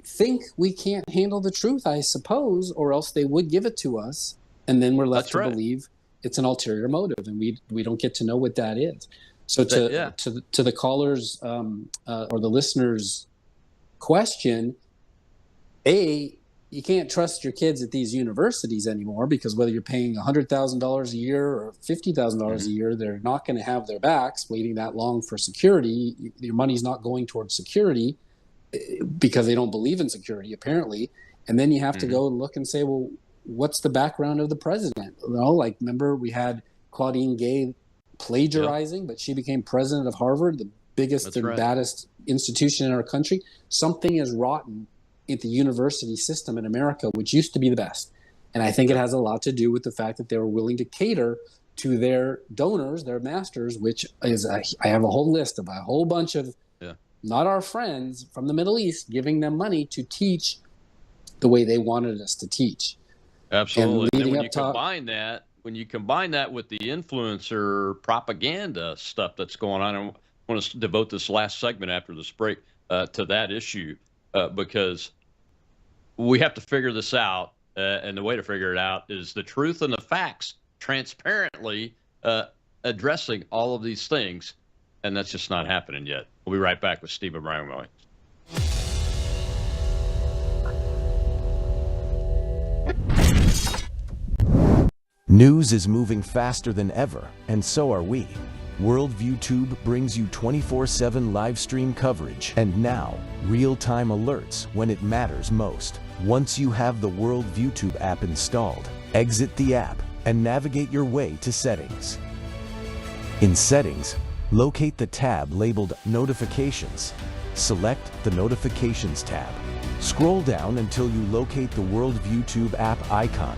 think we can't handle the truth, I suppose, or else they would give it to us, and then we're left to believe it's an ulterior motive, and we don't get to know what that is. So to the callers or the listeners' question, you can't trust your kids at these universities anymore, because whether you're paying $100,000 a year or $50,000 a year, they're not going to have their backs waiting that long for security. Your money's not going towards security because they don't believe in security, apparently. And then you have to go and look and say, well, what's the background of the president? Remember we had Claudine Gay plagiarizing, but she became president of Harvard, the biggest baddest institution in our country. Something is rotten at the university system in America, which used to be the best. And I think it has a lot to do with the fact that they were willing to cater to their donors, their masters, which is, I have a whole list of a whole bunch of not our friends from the Middle East, giving them money to teach the way they wanted us to teach. Absolutely. And then when you combine that with the influencer propaganda stuff that's going on, I want to devote this last segment after this break to that issue. Because we have to figure this out, and the way to figure it out is the truth and the facts, transparently addressing all of these things, and that's just not happening yet. We'll be right back with Steve Abramovich. News is moving faster than ever, and so are we. Worldview Tube brings you 24/7 live stream coverage and now real-time alerts when it matters most. Once you have the Worldview Tube app installed, exit the app and navigate your way to Settings. In Settings, locate the tab labeled Notifications. Select the Notifications tab. Scroll down until you locate the Worldview Tube app icon.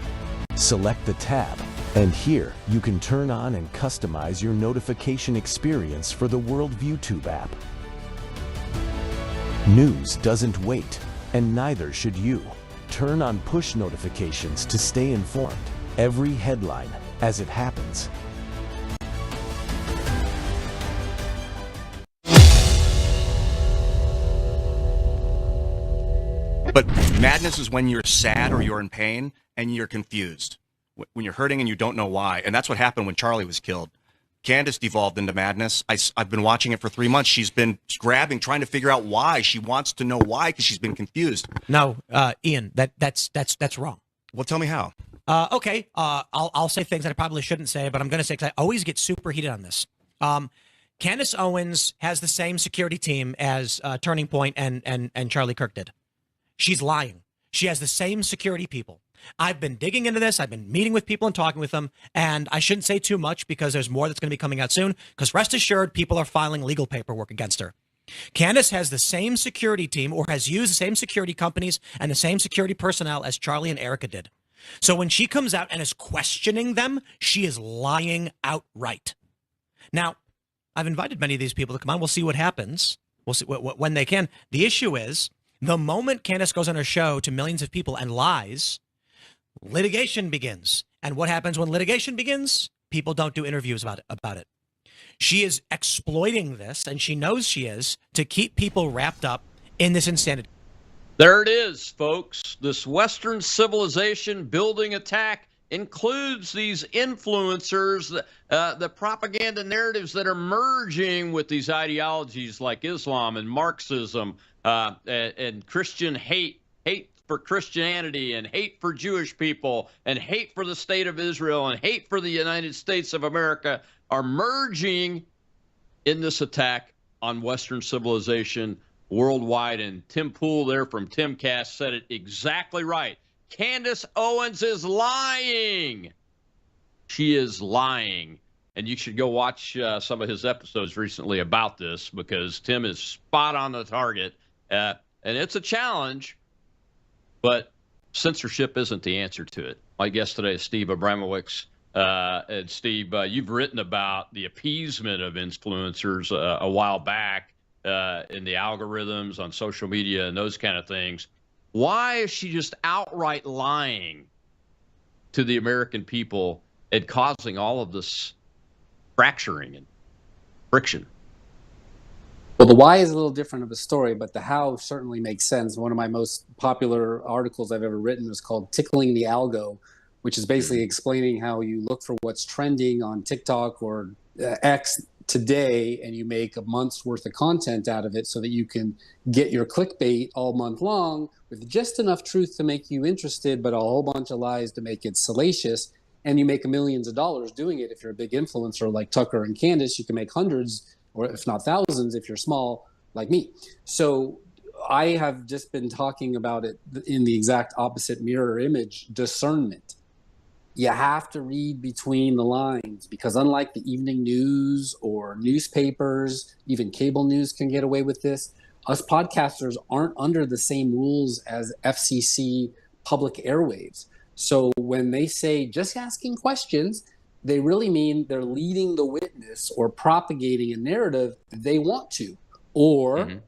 Select the tab, and here you can turn on and customize your notification experience for the Worldview Tube app. News doesn't wait, and neither should you. Turn on push notifications to stay informed. Every headline as it happens. But madness is when you're sad or you're in pain and you're confused. When you're hurting and you don't know why. And that's what happened when Charlie was killed. Candace devolved into madness. I've been watching it for 3 months. She's been trying to figure out why. She wants to know why because she's been confused. No, Ian, that's wrong. Well, tell me how. Okay, I'll say things that I probably shouldn't say, but I'm going to say because I always get super heated on this. Candace Owens has the same security team as Turning Point and Charlie Kirk did. She's lying. She has the same security people. I've been digging into this. I've been meeting with people and talking with them, and I shouldn't say too much because there's more that's going to be coming out soon, because rest assured, people are filing legal paperwork against her. Candace has the same security team, or has used the same security companies and the same security personnel as Charlie and Erica did. So when she comes out and is questioning them, she is lying outright. Now, I've invited many of these people to come on. We'll see what happens. We'll see when they can. The issue is, the moment Candace goes on her show to millions of people and lies, litigation begins. And what happens when litigation begins? People don't do interviews about it. She is exploiting this, and she knows she is, to keep people wrapped up in this insanity. There it is, folks. This Western civilization building attack includes these influencers, the propaganda narratives that are merging with these ideologies like Islam and Marxism and Christian hate for Christianity and hate for Jewish people and hate for the state of Israel and hate for the United States of America are merging in this attack on Western civilization worldwide. And Tim Pool there from Timcast said it exactly right. Candace Owens is lying. She is lying. And you should go watch some of his episodes recently about this, because Tim is spot on the target. And it's a challenge, but censorship isn't the answer to it. My guest today is Steve Abramowitz. And Steve, you've written about the appeasement of influencers a while back in the algorithms on social media and those kind of things. Why is she just outright lying to the American people and causing all of this fracturing and friction? Well, the why is a little different of a story, but the how certainly makes sense. One of my most popular articles I've ever written was called Tickling the Algo, which is basically explaining how you look for what's trending on TikTok or X today, and you make a month's worth of content out of it so that you can get your clickbait all month long with just enough truth to make you interested, but a whole bunch of lies to make it salacious. And you make millions of dollars doing it. If you're a big influencer like Tucker and Candace, you can make hundreds, or if not thousands, if you're small like me. So I have just been talking about it in the exact opposite mirror image: discernment. You have to read between the lines, because unlike the evening news or newspapers, even cable news can get away with this. Us podcasters aren't under the same rules as FCC public airwaves. So when they say just asking questions, they really mean they're leading the witness or propagating a narrative they want to, or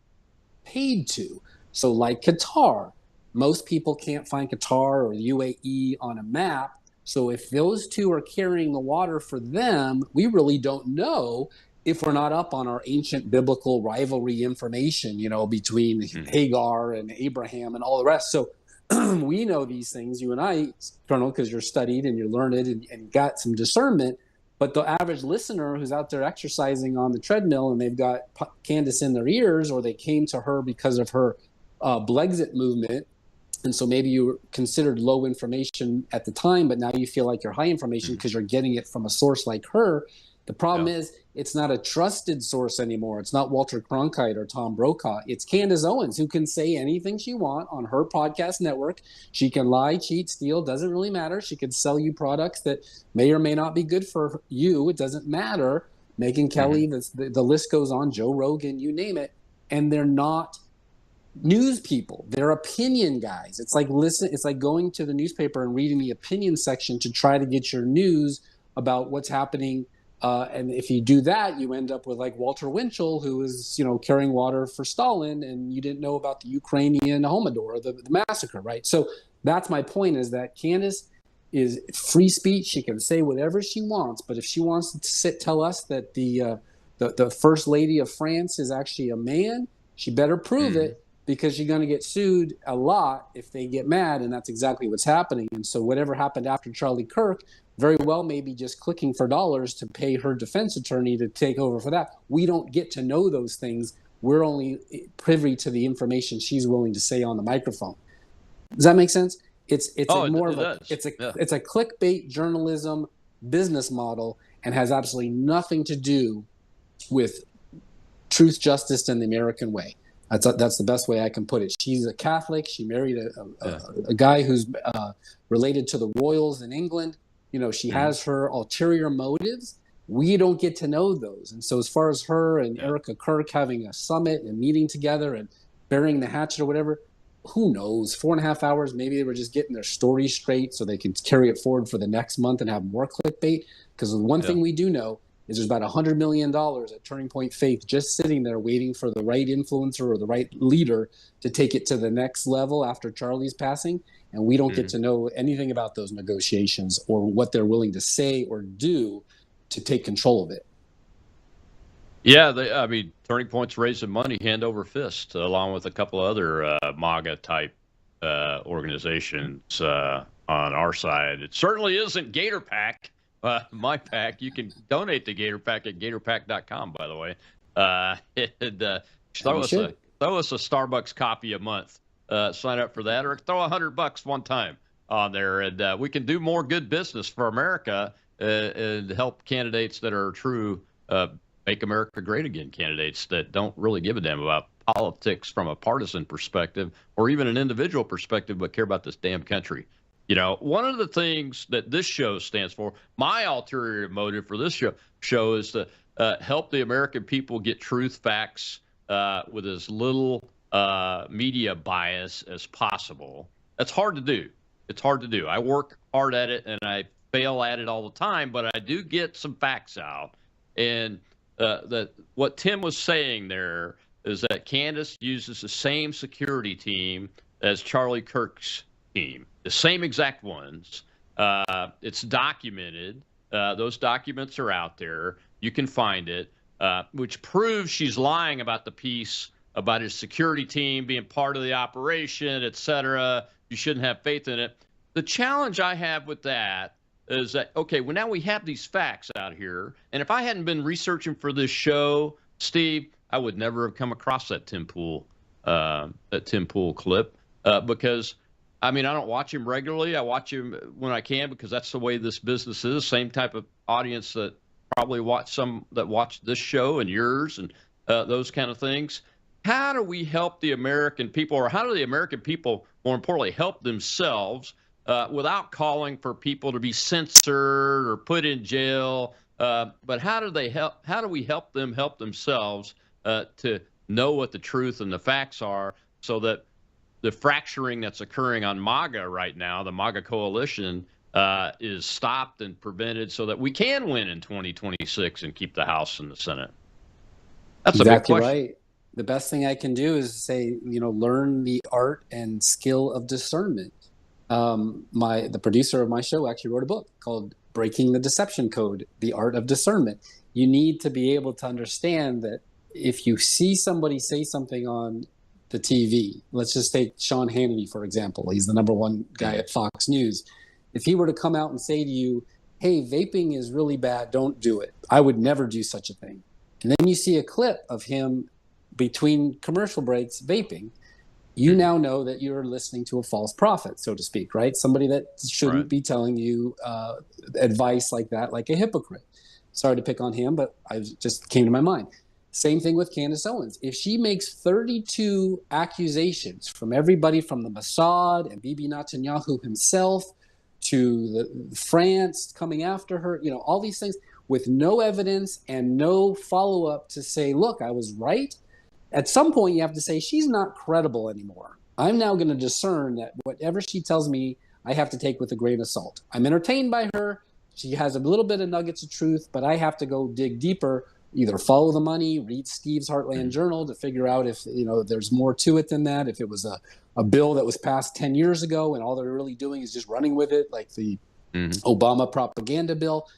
paid to. So like Qatar, most people can't find Qatar or the UAE on a map. So if those two are carrying the water for them, we really don't know if we're not up on our ancient biblical rivalry information, between Hagar and Abraham and all the rest. So we know these things, you and I, Colonel, because you're studied and you're learned and got some discernment. But the average listener who's out there exercising on the treadmill and they've got Candace in their ears, or they came to her because of her Blexit movement, and so maybe you were considered low information at the time, but now you feel like you're high information because you're getting it from a source like her. The problem is it's not a trusted source anymore. It's not Walter Cronkite or Tom Brokaw. It's Candace Owens, who can say anything she wants on her podcast network. She can lie, cheat, steal. Doesn't really matter. She could sell you products that may or may not be good for you. It doesn't matter. Megyn Kelly, the list goes on. Joe Rogan, you name it. And they're not news people. They're opinion guys. It's like going to the newspaper and reading the opinion section to try to get your news about what's happening. And if you do that, you end up with like Walter Winchell, who is, carrying water for Stalin, and you didn't know about the Ukrainian Holodomor, the massacre, right? So that's my point, is that Candace is free speech. She can say whatever she wants, but if she wants to tell us that the first lady of France is actually a man, she better prove it, because you're going to get sued a lot if they get mad, and that's exactly what's happening. And so whatever happened after Charlie Kirk very well may be just clicking for dollars to pay her defense attorney to take over for that. We don't get to know those things. We're only privy to the information she's willing to say on the microphone. Does that make sense? It's more of a clickbait journalism business model, and has absolutely nothing to do with truth, justice, and the American way. That's the best way I can put it. She's a Catholic. She married a guy who's related to the royals in England. You know, she has her ulterior motives. We don't get to know those. And so as far as her and Erica Kirk having a summit and meeting together and burying the hatchet or whatever, who knows? 4.5 hours, maybe they were just getting their story straight so they can carry it forward for the next month and have more clickbait. Because the one thing we do know is there's about $100 million at Turning Point Faith just sitting there waiting for the right influencer or the right leader to take it to the next level after Charlie's passing. And we don't get to know anything about those negotiations or what they're willing to say or do to take control of it. Yeah, Turning Point's raising money hand over fist, along with a couple of other MAGA-type organizations on our side. It certainly isn't Gator Pack. My pack. You can donate to Gator Pack at GatorPack.com, by the way. Throw us a Starbucks coffee a month. Sign up for that, or throw $100 one time on there, and we can do more good business for America and help candidates that are true Make America Great Again candidates that don't really give a damn about politics from a partisan perspective or even an individual perspective, but care about this damn country. You know, one of the things that this show stands for, my ulterior motive for this show is to help the American people get truth, facts with as little media bias as possible. That's hard to do. It's hard to do. I work hard at it and I fail at it all the time, but I do get some facts out. And that what Tim was saying there is that Candace uses the same security team as Charlie Kirk's team, the same exact ones. It's documented. Those documents are out there. You can find it, which proves she's lying about the piece about his security team being part of the operation, et cetera. You shouldn't have faith in it. The challenge I have with that is that, okay, well, now we have these facts out here. And if I hadn't been researching for this show, Steve, I would never have come across that Tim Pool clip because, I mean, I don't watch him regularly. I watch him when I can because that's the way this business is. Same type of audience that probably watch this show and yours and those kind of things. How do we help the American people, or how do the American people, more importantly, help themselves without calling for people to be censored or put in jail? But how do they help? How do we help them help themselves to know what the truth and the facts are, so that the fracturing that's occurring on MAGA right now, the MAGA coalition, is stopped and prevented, so that we can win in 2026 and keep the House and the Senate? That's exactly a big question. Right. The best thing I can do is say, learn the art and skill of discernment. The producer of my show actually wrote a book called Breaking the Deception Code, The Art of Discernment. You need to be able to understand that if you see somebody say something on the TV, let's just take Sean Hannity, for example. He's the #1 guy at Fox News. If he were to come out and say to you, hey, vaping is really bad, don't do it, I would never do such a thing. And then you see a clip of him between commercial breaks vaping, you now know that you're listening to a false prophet, so to speak, right? Somebody that shouldn't be telling you advice like that, like a hypocrite. Sorry to pick on him, but I just came to my mind. Same thing with Candace Owens. If she makes 32 accusations from everybody from the Mossad and Bibi Netanyahu himself to France coming after her, all these things with no evidence and no follow-up to say, look, I was right. At some point, you have to say, she's not credible anymore. I'm now going to discern that whatever she tells me, I have to take with a grain of salt. I'm entertained by her. She has a little bit of nuggets of truth, but I have to go dig deeper, either follow the money, read Steve's Heartland Journal to figure out if there's more to it than that, if it was a bill that was passed 10 years ago and all they're really doing is just running with it, like the Obama propaganda bill.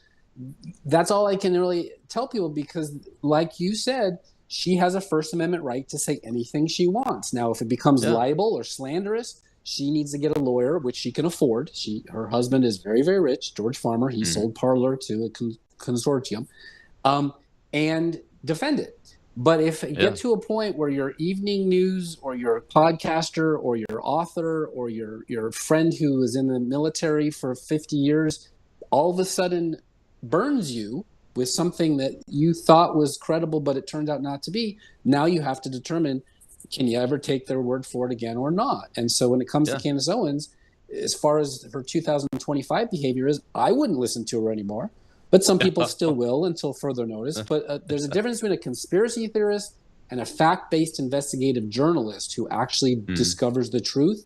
That's all I can really tell people because, like you said, she has a First Amendment right to say anything she wants. Now, if it becomes libel or slanderous, she needs to get a lawyer, which she can afford. Her husband is very, very rich, George Farmer. He sold Parler to a consortium, and defend it. But if it get to a point where your evening news or your podcaster or your author or your friend who is in the military for 50 years all of a sudden burns you with something that you thought was credible, but it turned out not to be, now you have to determine, can you ever take their word for it again or not? And so when it comes to Candace Owens, as far as her 2025 behavior is, I wouldn't listen to her anymore. But some people still will until further notice. But there's a difference between a conspiracy theorist and a fact-based investigative journalist who actually discovers the truth.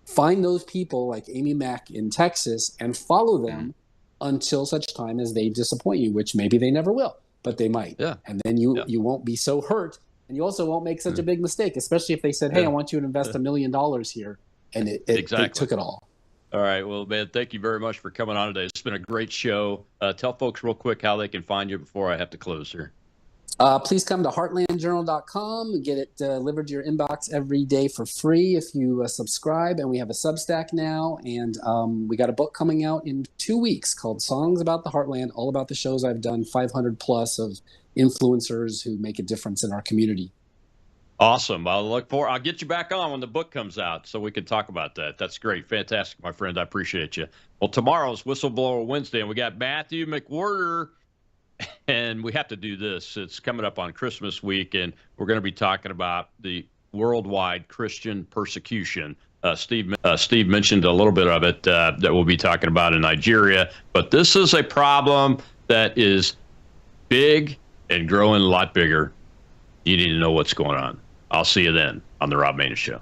Find those people like Amy Mack in Texas and follow them until such time as they disappoint you, which maybe they never will, but they might. And then you won't be so hurt, and you also won't make such a big mistake, especially if they said, hey, I want you to invest $1 million here, and they took it all. All right. Well, man, thank you very much for coming on today. It's been a great show. Tell folks real quick how they can find you before I have to close here. Please come to heartlandjournal.com. Get it delivered to your inbox every day for free if you subscribe. And we have a Substack now. And we got a book coming out in 2 weeks called Songs About the Heartland, all about the shows I've done, 500 plus of influencers who make a difference in our community. Awesome. I'll get you back on when the book comes out so we can talk about that. That's great. Fantastic, my friend. I appreciate you. Well, tomorrow's Whistleblower Wednesday, and we got Matthew McWhirter, and we have to do this. It's coming up on Christmas week, and we're going to be talking about the worldwide Christian persecution. Steve mentioned a little bit of it that we'll be talking about in Nigeria, but this is a problem that is big and growing a lot bigger. You need to know what's going on. I'll see you then on The Rob Maness Show.